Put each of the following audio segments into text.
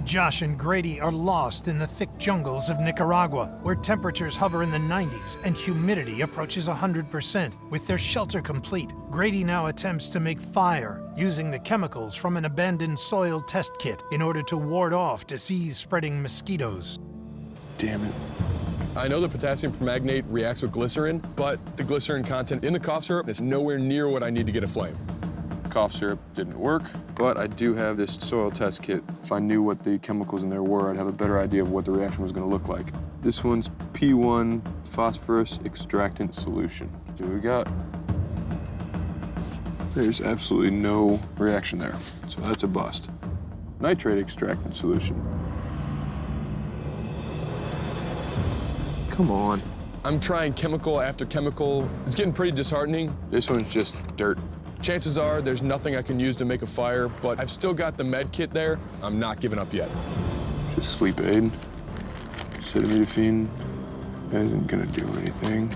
Josh and Grady are lost in the thick jungles of Nicaragua, where temperatures hover in the 90s and humidity approaches 100%. With their shelter complete, Grady now attempts to make fire using the chemicals from an abandoned soil test kit in order to ward off disease-spreading mosquitoes. Damn it. I know the potassium permanganate reacts with glycerin, but the glycerin content in the cough syrup is nowhere near what I need to get a flame. Cough syrup didn't work, but I do have this soil test kit. If I knew what the chemicals in there were, I'd have a better idea of what the reaction was going to look like. This one's P1 phosphorus extractant solution. See what we got? There's absolutely no reaction there, so that's a bust. Nitrate extractant solution. Come on. I'm trying chemical after chemical. It's getting pretty disheartening. This one's just dirt. Chances are there's nothing I can use to make a fire, but I've still got the med kit there. I'm not giving up yet. Just sleep aid. Acetaminophen isn't gonna do anything.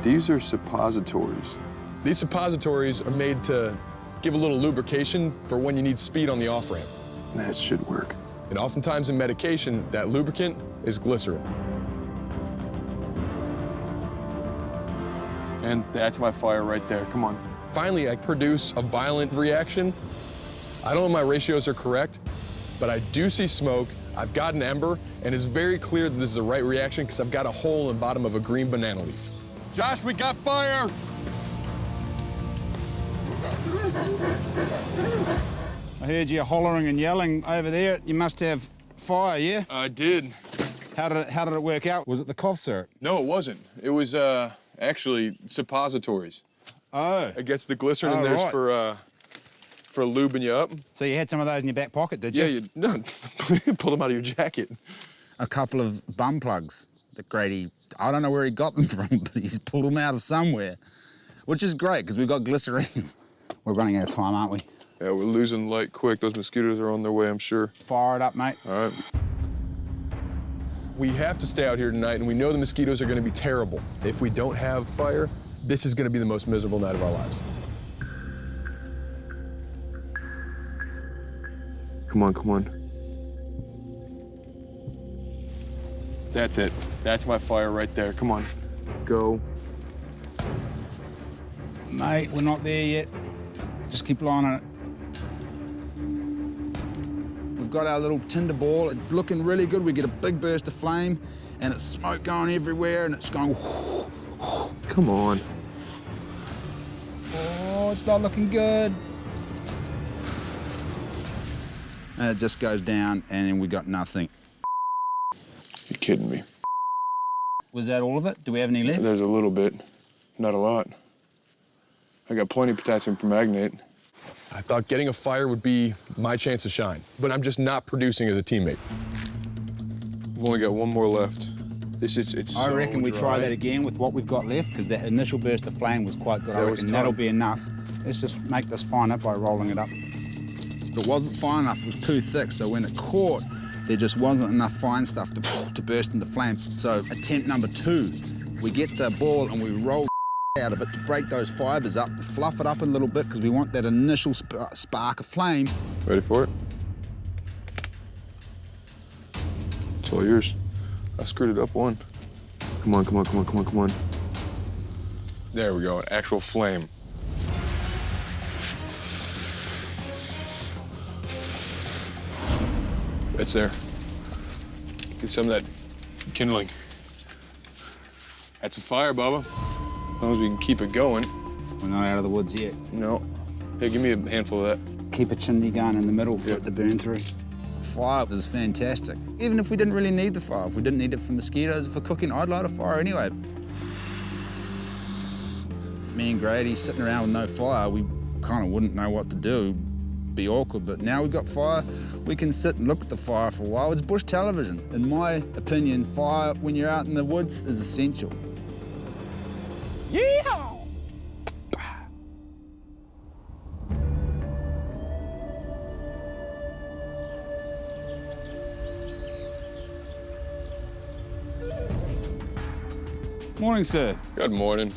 These are suppositories. These suppositories are made to give a little lubrication for when you need speed on the off-ramp. That should work. And oftentimes in medication, that lubricant is glycerin. And that's my fire right there. Come on. Finally, I produce a violent reaction. I don't know if my ratios are correct, but I do see smoke. I've got an ember, and it's very clear that this is the right reaction because I've got a hole in the bottom of a green banana leaf. Josh, we got fire! I heard you hollering and yelling over there. You must have fire, yeah? I did. How did it work out? Was it the cough syrup? No, it wasn't. It was actually suppositories. Oh. I guess the glycerin in there's right. for lubing you up. So you had some of those in your back pocket, did you? Yeah, you pulled them out of your jacket. A couple of bum plugs that Grady, I don't know where he got them from, but he's pulled them out of somewhere, which is great because we've got glycerine. We're running out of time, aren't we? Yeah, we're losing light quick. Those mosquitoes are on their way, I'm sure. Fire it up, mate. All right. We have to stay out here tonight, and we know the mosquitoes are going to be terrible. If we don't have fire, this is going to be the most miserable night of our lives. Come on, come on. That's it. That's my fire right there. Come on. Go. Mate, we're not there yet. Just keep lying on it. We've got our little tinder ball. It's looking really good. We get a big burst of flame, and it's smoke going everywhere, and it's going... Come on. Oh, it's not looking good. And it just goes down, and then we got nothing. You're kidding me. Was that all of it? Do we have any left? There's a little bit, not a lot. I got plenty of potassium permanganate. I thought getting a fire would be my chance to shine, but I'm just not producing as a teammate. We've only got one more left. It's I so reckon we dry. try that again with what we've got left, because that initial burst of flame was quite good. I reckon that'll be enough. Let's just make this fine up by rolling it up. It wasn't fine enough, it was too thick, so when it caught, there just wasn't enough fine stuff to burst into flame. So attempt number 2, we get the ball and we roll out of it to break those fibers up, fluff it up a little bit because we want that initial spark of flame. Ready for it? It's all yours. I screwed it up one. Come on, come on, come on, come on, come on. There we go, an actual flame. It's there. Get some of that kindling. That's a fire, Bubba. As long as we can keep it going. We're not out of the woods yet. No. Hey, give me a handful of that. Keep a chimney going in the middle for it to burn through. Fire was fantastic. Even if we didn't really need the fire, if we didn't need it for mosquitoes, for cooking, I'd light a fire anyway. Me and Grady sitting around with no fire, we kind of wouldn't know what to do. Be awkward, but now we've got fire, we can sit and look at the fire for a while. It's bush television. In my opinion, fire when you're out in the woods is essential. Yeehaw! Morning, sir. Good morning.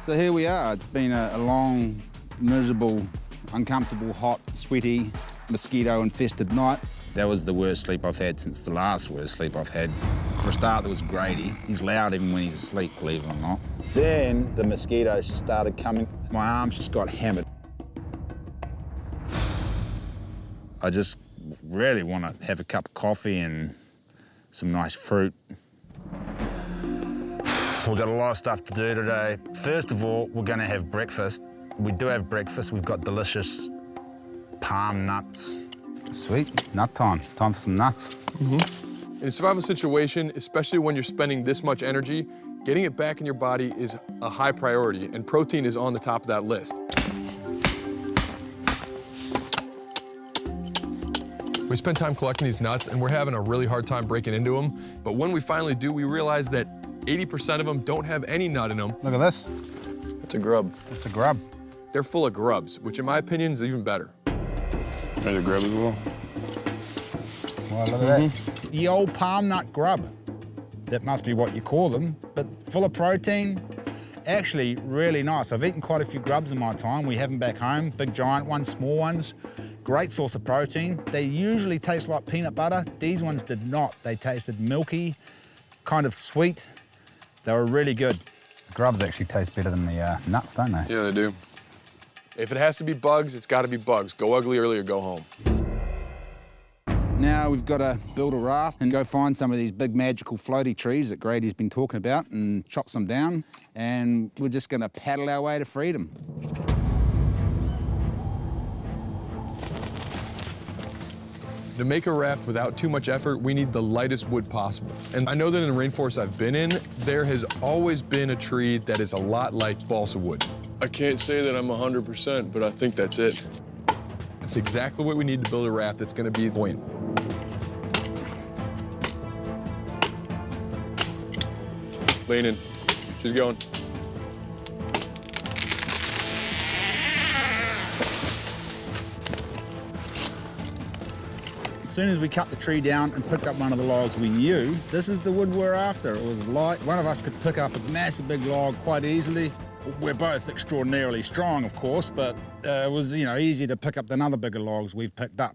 So here we are. It's been a long miserable, uncomfortable, hot, sweaty, mosquito-infested night. That was the worst sleep I've had since the last worst sleep I've had. For a start, there was Grady. He's loud even when he's asleep, believe it or not. Then the mosquitoes just started coming. My arms just got hammered. I just really want to have a cup of coffee and some nice fruit. We've got a lot of stuff to do today. First of all, we're going to have breakfast. We do have breakfast. We've got delicious palm nuts. Sweet, nut time. Time for some nuts. In a survival situation, especially when you're spending this much energy, getting it back in your body is a high priority, and protein is on the top of that list. We spend time collecting these nuts, and we're having a really hard time breaking into them. But when we finally do, we realize that 80% of them don't have any nut in them. Look at this. It's a grub. It's a grub. They're full of grubs, which in my opinion is even better. There's a grub as well. Well, look at that. The old palm nut grub. That must be what you call them, but full of protein. Actually, really nice. I've eaten quite a few grubs in my time. We have them back home, big giant ones, small ones. Great source of protein. They usually taste like peanut butter. These ones did not. They tasted milky, kind of sweet. They were really good. Grubs actually taste better than the nuts, don't they? Yeah, they do. If it has to be bugs, it's got to be bugs. Go ugly early or go home. Now we've got to build a raft and go find some of these big magical floaty trees that Grady's been talking about and chop some down, and we're just going to paddle our way to freedom. To make a raft without too much effort, we need the lightest wood possible. And I know that in the rainforest I've been in, there has always been a tree that is a lot like balsa wood. I can't say that I'm 100%, but I think that's it. That's exactly what we need to build a raft that's gonna be buoyant. Lean in, she's going. As soon as we cut the tree down and picked up one of the logs, we knew this is the wood we're after. It was light. One of us could pick up a massive big log quite easily. We're both extraordinarily strong, of course, but it was, easier to pick up than other bigger logs we've picked up.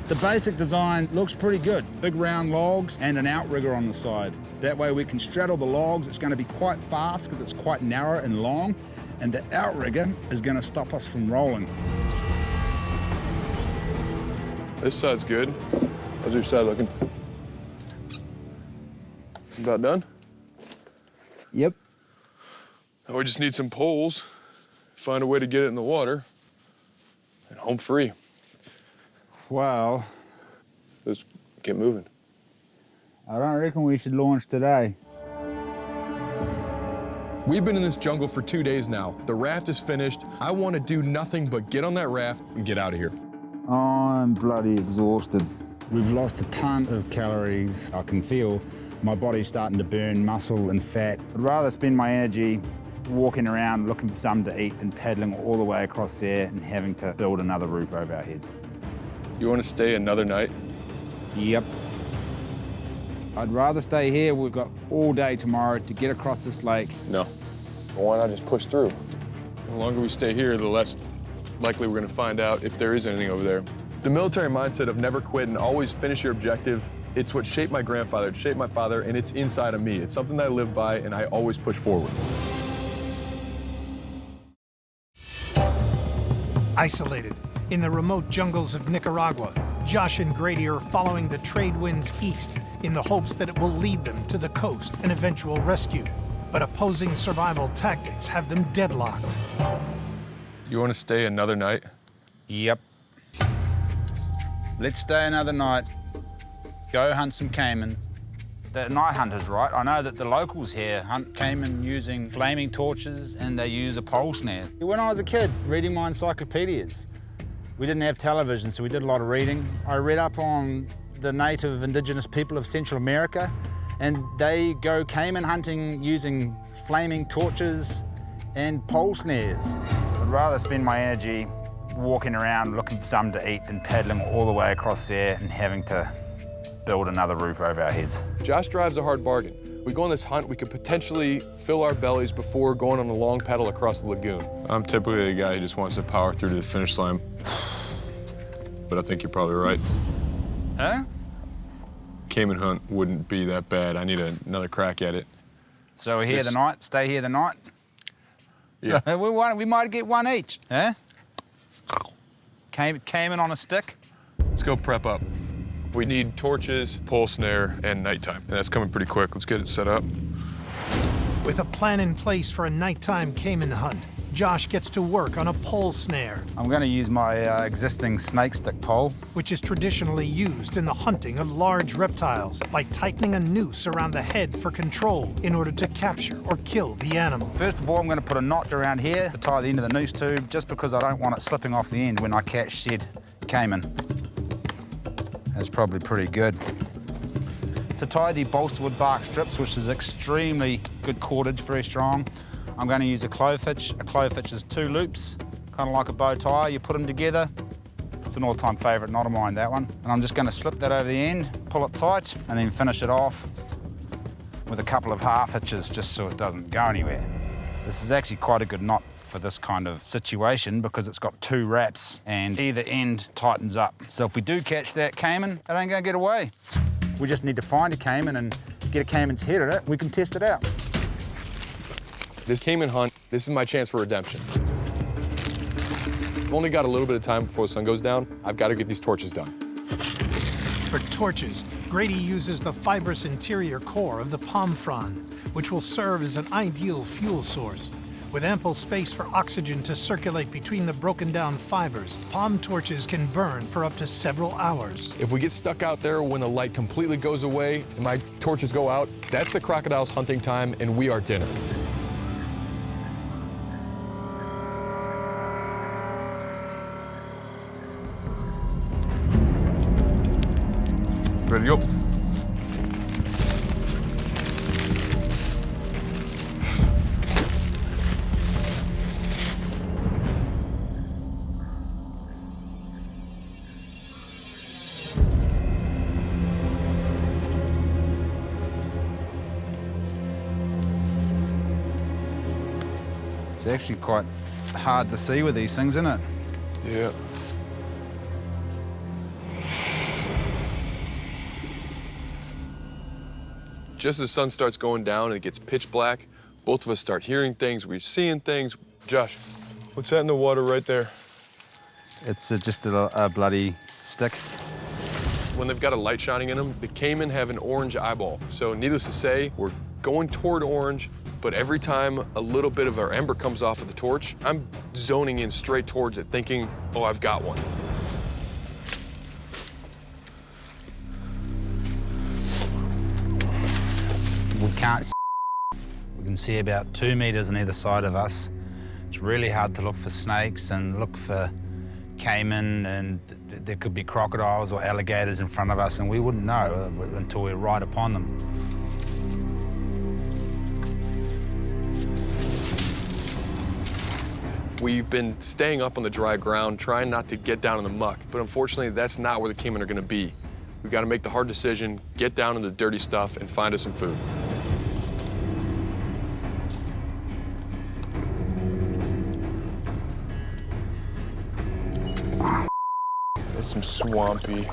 The basic design looks pretty good. Big round logs and an outrigger on the side. That way we can straddle the logs. It's going to be quite fast because it's quite narrow and long, and the outrigger is going to stop us from rolling. This side's good. How's your side looking? About done? Yep. Now we just need some poles, find a way to get it in the water, and home free. Well, Let's get moving. I don't reckon we should launch today. We've been in this jungle for 2 days now. The raft is finished. I want to do nothing but get on that raft and get out of here. I'm bloody exhausted. We've lost a ton of calories. I can feel my body starting to burn muscle and fat. I'd rather spend my energy walking around looking for something to eat than paddling all the way across there and having to build another roof over our heads. You want to stay another night? Yep. I'd rather stay here. We've got all day tomorrow to get across this lake. No. Well, why not just push through? The longer we stay here, the less likely we're going to find out if there is anything over there. The military mindset of never quit and always finish your objective, it's what shaped my grandfather, it shaped my father, and it's inside of me. It's something that I live by, and I always push forward. Isolated in the remote jungles of Nicaragua, Josh and Grady are following the trade winds east in the hopes that it will lead them to the coast and eventual rescue. But opposing survival tactics have them deadlocked. You want to stay another night? Yep. Let's stay another night. Go hunt some caiman. The night hunters, right? I know that the locals here hunt caiman using flaming torches and they use a pole snare. When I was a kid, reading my encyclopedias, we didn't have television, so we did a lot of reading. I read up on the native indigenous people of Central America, and they go caiman hunting using flaming torches and pole snares. I'd rather spend my energy walking around looking for something to eat than paddling all the way across there and having to build another roof over our heads. Josh drives a hard bargain. We go on this hunt, we could potentially fill our bellies before going on a long paddle across the lagoon. I'm typically the guy who just wants to power through to the finish line. But I think you're probably right. Huh? Cayman hunt wouldn't be that bad. I need another crack at it. So we're here the night, stay here the night? Yeah. we might get one each, huh? Cayman on a stick? Let's go prep up. We need torches, pole snare, and nighttime. And that's coming pretty quick. Let's get it set up. With a plan in place for a nighttime cayman hunt, Josh gets to work on a pole snare, I'm going to use my existing snake stick pole. which is traditionally used in the hunting of large reptiles by tightening a noose around the head for control in order to capture or kill the animal. First of all, I'm going to put a knot around here to tie the end of the noose to, just because I don't want it slipping off the end when I catch said cayman. That's probably pretty good. To tie the balsa wood bark strips, which is extremely good cordage, very strong, I'm going to use a clove hitch. A clove hitch is 2 loops, kind of like a bow tie. You put them together. It's an all-time favourite, not of mine, that one. And I'm just going to slip that over the end, pull it tight, and then finish it off with a couple of half hitches just so it doesn't go anywhere. This is actually quite a good knot for this kind of situation because it's got 2 wraps and either end tightens up. So if we do catch that cayman, it ain't going to get away. We just need to find a cayman and get a cayman's head at it. We can test it out. This cayman hunt, this is my chance for redemption. I've only got a little bit of time before the sun goes down. I've got to get these torches done. For torches, Grady uses the fibrous interior core of the palm frond, which will serve as an ideal fuel source. With ample space for oxygen to circulate between the broken down fibers, palm torches can burn for up to several hours. If we get stuck out there when the light completely goes away and my torches go out, that's the crocodile's hunting time and we are dinner. Ready up. It's actually quite hard to see with these things, isn't it? Yeah. Just as the sun starts going down and it gets pitch black, both of us start hearing things, we're seeing things. Josh, what's that in the water right there? It's just a bloody stick. When they've got a light shining in them, the cayman have an orange eyeball. So needless to say, we're going toward orange, but every time a little bit of our ember comes off of the torch, I'm zoning in straight towards it, thinking, oh, I've got one. We can't see. We can see about 2 meters on either side of us. It's really hard to look for snakes and look for cayman, and there could be crocodiles or alligators in front of us, and we wouldn't know until we're right upon them. We've been staying up on the dry ground, trying not to get down in the muck, but unfortunately, that's not where the cayman are gonna be. We've got to make the hard decision, get down in the dirty stuff, and find us some food. That's some swampy.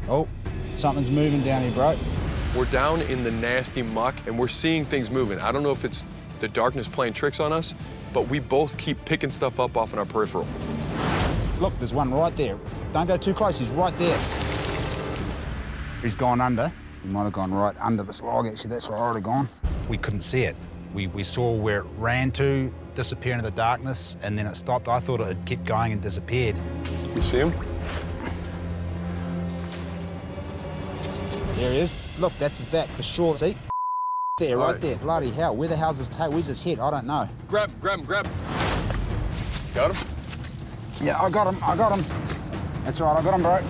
Oh, something's moving down here, bro. We're down in the nasty muck, and we're seeing things moving. I don't know if it's the darkness playing tricks on us, but we both keep picking stuff up off in our peripheral. Look, there's one right there. Don't go too close, he's right there. He's gone under. He might have gone right under this log, actually, that's where I already gone. We couldn't see it. We saw where it ran to, disappear into the darkness, and then it stopped. I thought it had kept going and disappeared. You see him? There he is. Look, that's his back for sure, see? There, right there, bloody hell. Where the hell's his tail? Where's his head? I don't know. Grab him. Got him? Yeah, I got him. That's right, I got him, bro.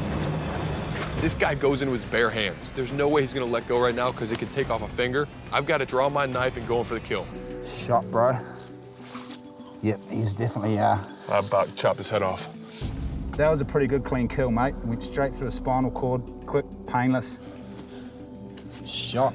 This guy goes into his bare hands. There's no way he's gonna let go right now because it could take off a finger. I've got to draw my knife and go in for the kill. Shot, bro. Yep, he's definitely, I about chopped his head off. That was a pretty good clean kill, mate. Went straight through the spinal cord, quick, painless. Shot.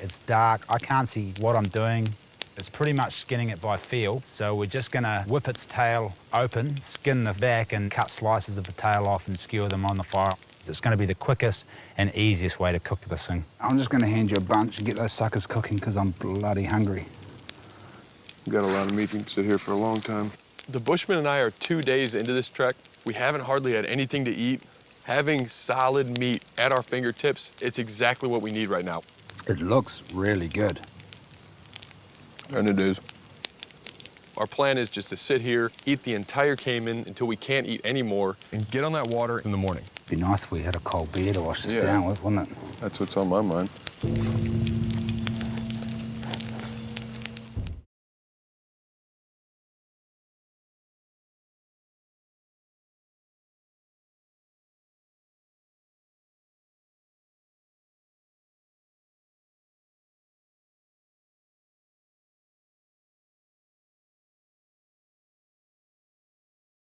It's dark, I can't see what I'm doing. It's pretty much skinning it by feel, so we're just gonna whip its tail open, skin the back and cut slices of the tail off and skewer them on the fire. It's gonna be the quickest and easiest way to cook this thing. I'm just gonna hand you a bunch and get those suckers cooking because I'm bloody hungry. We've got a lot of meat and sit here for a long time. The Bushman and I are 2 days into this trek. We haven't hardly had anything to eat. Having solid meat at our fingertips, it's exactly what we need right now. It looks really good. And it is. Our plan is just to sit here, eat the entire caiman until we can't eat anymore, and get on that water in the morning. Be nice if we had a cold beer to wash this Yeah. down with, wouldn't it? That's what's on my mind.